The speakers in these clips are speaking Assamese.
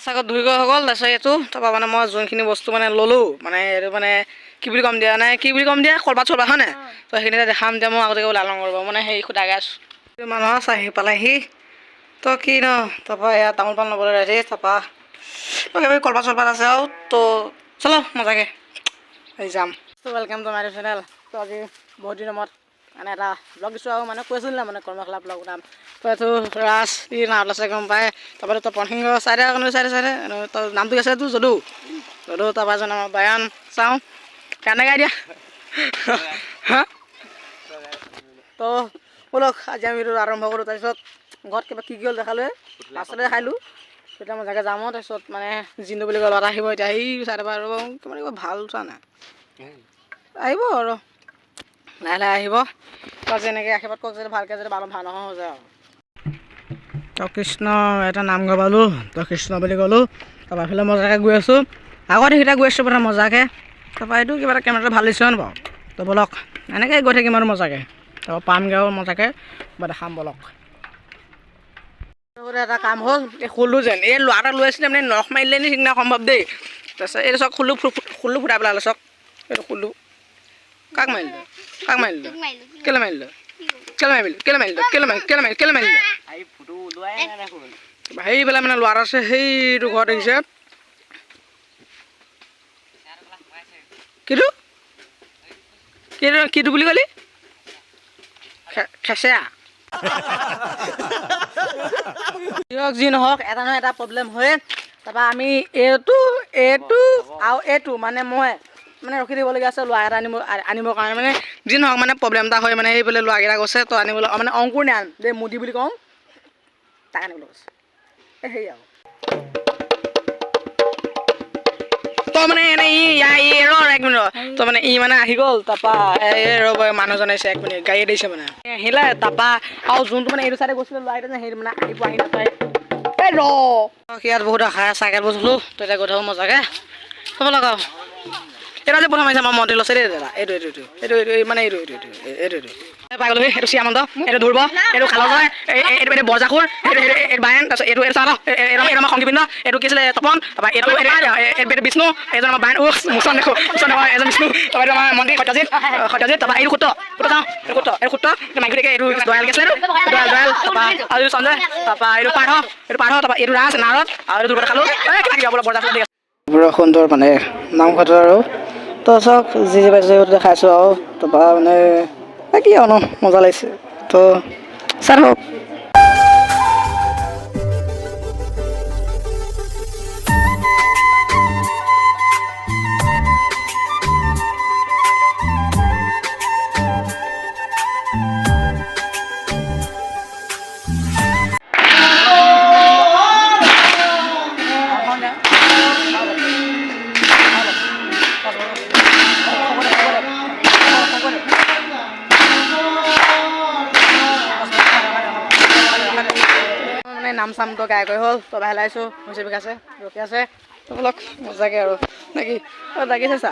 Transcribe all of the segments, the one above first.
চাগত ধুই গৈ হৈ গ'ল তাৰপিছত এইটো তাৰপৰা মানে মই যোনখিনি বস্তু মানে ল'লোঁ মানে এইটো মানে কি বুলি ক'ম দিয়া নাই কি বুলি ক'ম দিয়া কলপাত চলপাত হয় নাই তো সেইখিনিতে দেখাম দিয়া মই আগতে ওলাই লওঁ কৰিব মানে হেৰি সুধাকৈ আছোঁ মানুহৰ চাহি পালেহি তো কি ন তাৰপৰা এয়া তামোল পাণ ল'বলৈ ৰেডি তাৰপৰা কিবা কলপাত চলপাত আছে আৰু তো চলো মজাকৈ এই যাম তো ৱেলকাম টু মাই চেনেল তো আজি বহুত দিনৰ মূৰত মানে এটা ব্লগ দিছোঁ আৰু মানে কৈছিল না মানে কৰ্মশালা ব্লগ নাম তো এইটো ৰাজ ই নাম আছে গম পায় তাৰপৰা তপন সিংহ চাইডে চাইডে তো নামটো আছে তোৰ যদু তাৰপৰা এজন আমাৰ বায়ান চাওঁ গানে গাই দিয়া হা তো ব'লক আজি আমি এইটো আৰম্ভ কৰোঁ তাৰপিছত ঘৰত কিবা কি হ'ল দেখালোঁ লাষ্টতে খাইলোঁ তেতিয়া মই জেগা যাম তাৰপিছত মানে জিন্দু বুলি কয় ল'ৰা আহিব এতিয়া সেই চাইডৰ পৰা আৰু কিমান কিবা ভাল চোৱা নাই আহিব আৰু লাহে লাহে আহিব আজি এনেকৈ আশীৰ্বাদ কওক যদি ভালকৈ যদি ভাল নহয় হৈ যায় আৰু তো কৃষ্ণ এটা নাম গাবালোঁ তো কৃষ্ণ বুলি ক'লোঁ তাৰপৰা এইফালে মজাকৈ গৈ আছোঁ আগতে সেইটা গৈ আছোঁ মানে মজাকৈ তাৰপৰা এইটো কিবা এটা কেমেৰাটো ভাল দিছে ন বাৰু তো ব'লক এনেকৈ গৈ থাকিম আৰু মজাকৈ তাৰপৰা পামগৈ আৰু মজাকৈ বা দেখাম ব'লক এটা কাম হ'ল এই খোলো যেন এই ল'ৰা এটা লৈ আছিলে মানে নখ মাৰিলে নি সিদিনা সম্ভৱ দেই তাৰপিছত এইটো চাওক খোলো ফুটাই পেলালে চাওক এইটো খোলো কাক মাৰিলে কেলৈ মাৰিলে হেৰি পেলাই মানে ল'ৰা আছে সেইটো ঘৰত দেখিছে কিটো কিটো বুলি ক'লি খেচেৰা যি নহওক এটা নহয় এটা প্ৰব্লেম হয়ে তাৰপৰা আমি এইটো আৰু এইটো মানে মই মানে ৰখি দিবলগীয়া আছে ল'ৰা এটা আনিবৰ কাৰণে মানে যি নহওক মানে প্ৰব্লেম এটা হয় মানে এইফালে ল'ৰাকেইটা গৈছে তো আনিবলৈ মানে অংকুৰ নিয়ান দেই মুদি বুলি কওঁ তাক আনিবলৈ কৈছে এই হেৰি আৰু তো মানে এনে এক মিনিট তো মানে মানে আহি গ'ল তাৰপৰা ৰ'ব মানুহজন আহিছে 1 মিনিট গাড়ী দিছে মানে আহিলে তাৰপৰা আৰু যোনটো মানে এইটো চাইডে গৈছিলে ল'ৰা এটা সেইটো মানে আহি নাপায় এই ইয়াত বহুত আশা চাইকেল বস্তুলোঁ তো এতিয়া গৈ থাকোঁ মজাকৈ হ'ব লগাও এটা যে প্ৰথম আহিছে আমাৰ মন্দিৰ লৈছে দেই দাদা এইটো মানে এইটো পাই গ'লো সেইটো চিয়ামন্ত এইটো ধুৰ্ব এইটো খালজয় এইটো বৰজাখুৰ এইটো বায়ন তাৰপিছত এইটো চাহ এইটো আমাৰ সংগীবিন্দ এইটো কি আছিলে তপন তাৰপৰা এইটো বিষ্ণু এইজন আমাৰ বায়ন মুচন দেখো এজন বিষ্ণু তাৰপৰা এইটো আমাৰ মন্দিৰ সত্যজিত তাৰপৰা এইটো সূত্ৰ চাওঁ এইটো সূত্ৰ মাইকী দেখে এইটো দয়াল গৈছিলে দয়াল তাৰপৰা আৰু এইটো সঞ্জয় তাৰপৰা এইটো পাৰ্থ তাৰপৰা এইটো ৰাজ নাৰদ আৰু এইটো দুৰ্গত খালো বৰজাখুৰ ঠিক আছে পুৰা সুন্দৰ মানে নামঘৰটো আৰু তো চাওক যি পাইছোঁ দেখাইছোঁ আৰু তাৰপৰা মানে কি আৰু মজা লাগিছে তো চাই থাকক নাম চামটো গাই কৰি হ'ল তো বাহিৰ লাইছোঁ হৈছে বিকাছে ৰখি আছে তো বলক মজাকৈ আৰু নেকি লাগিছে চা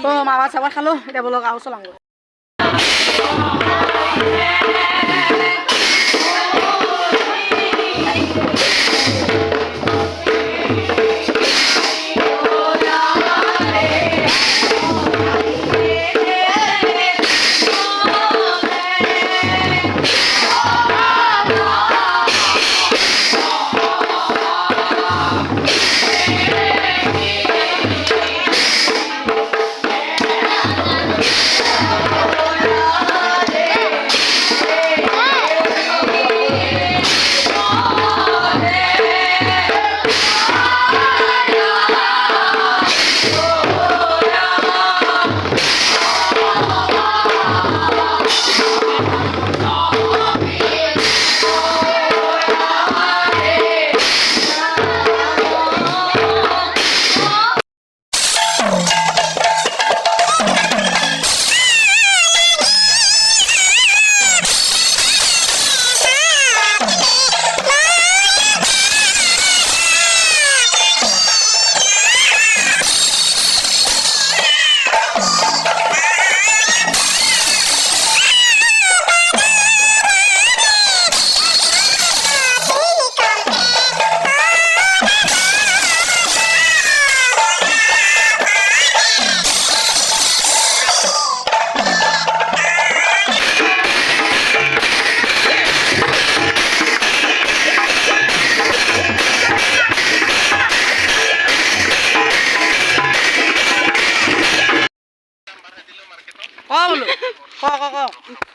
তো মাছ চাবা খালোঁ এতিয়া বলক আৰু চলাওঁ বোলো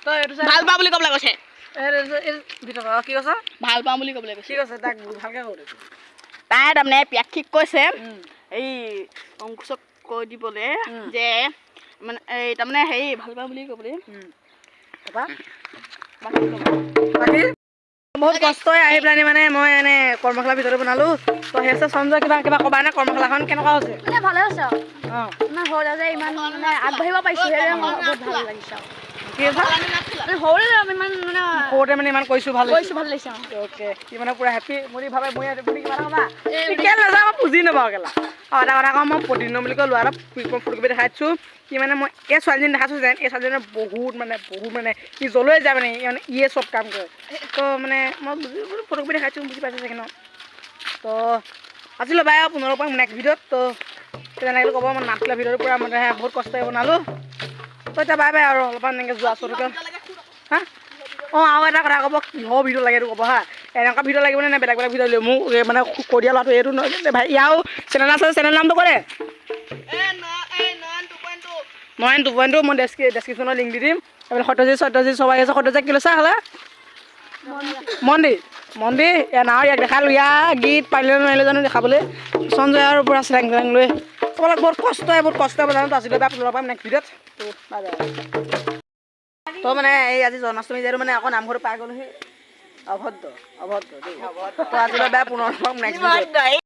তই এইটো ভাল পাওঁ বুলি ক'বলৈ কৈছে ভিতৰত কি কৈছ ভাল পাওঁ বুলি ক'বলৈ কৈছে কি কৈছে তাক ভালকৈ কওঁ তাই তাৰমানে প্ৰেক্ষিক কৈছে এই অংকুশক কৈ দিবলৈ যে মানে এই তাৰমানে হেৰি ভাল পাওঁ বুলি ক'বলৈ বাকী বহুত কষ্টই আহি পেলাই মানে মই এনে কৰ্মশালাৰ ভিতৰত বনালোঁ তো সেই সঞ্জয় কিবা কিবা ক'বা নে কৰ্মশালাখন কেনেকুৱা হৈছে মানে ভালে হৈছে অঁ ইমান সৰুতে যে ইমান মানে আগবাঢ়িব পাৰিছোঁ সেইটোৱে মোৰ বহুত ভাল লাগিছে কি আছে মানে সৰুতে ইমান মানে সৰুতে মানে ইমান কৈছোঁ ভাল ভাল লাগিছে অ'কে সি মানে পূৰা হেপী বুলি ভাবে মই বুলি কিবা এটা ক'বা কেলৈ নাযাওঁ মই বুজি নাপাওঁ কেলা আৰু এটা কথা কওঁ মই প্ৰতিদিন বুলি কৈ ল'ৰা এটা ফটো কপি দেখাই দিছোঁ কি মানে মই এই ছোৱালীজনী দেখাইছোঁ যেন এই ছোৱালীজনীয়ে বহুত মানে সি যলৈ যায় মানে মানে ইয়ে চব কাম কৰে তো মানে মই বুজি ফটো কপি দেখাইছোঁ বুজি পাইছোঁ চাগে ন তো আজি ল'বা আৰু 15 পৰা নেক্সট ভিডিঅ'ত তো কেনে লাগিলে ক'ব মই নাটলা ভিডিঅ'টোৰ পৰা মানে বহুত কষ্টৰে বনালোঁ তো এতিয়া বাই বাই আৰু অলপমান এনেকৈ যোৱা চৰকৈ হা অঁ আৰু এটা কথা ক'ব কিহৰ ভিডিঅ' লাগে এইটো ক'ব হা এনেকুৱা ভিডিঅ' লাগিব নে বেলেগ বেলেগ ভিডিঅ' লাগিব মোক মানে কৈ দিয়া ল'ৰাটো এইটো নহয় ভাই ইয়াৰো চেনেল আছে চেনেল নামটো কৰে 9.2 মই ডেছক্ৰিপশ্যনত লিংক দি দিম এইফালে সত্যজিৎ সবাই আছে সত্যজিৎ কি লৈছা হ'লে মন্দিৰ ইয়াৰ নাও ইয়াক দেখালোঁ ইয়াৰ গীত পাৰিলে নোৱাৰিলে জানো দেখাবলৈ সঞ্জয় আৰু পূৰা চেলেং লৈ তোমালোক বহুত কষ্ট জানো আছিলে বেয়া পুনৰ পাম নেক্সট ভিডিঅ'ত তো বাই বাই তো মানে এই আজি জন্মাষ্টমী যিহেতু মানে আকৌ নামঘৰটো পাই গ'লোহি অভদ্ৰ দেই তো আজিলৈ বেয়া পুনৰ পাম নেক্সট ভিডিঅ'ত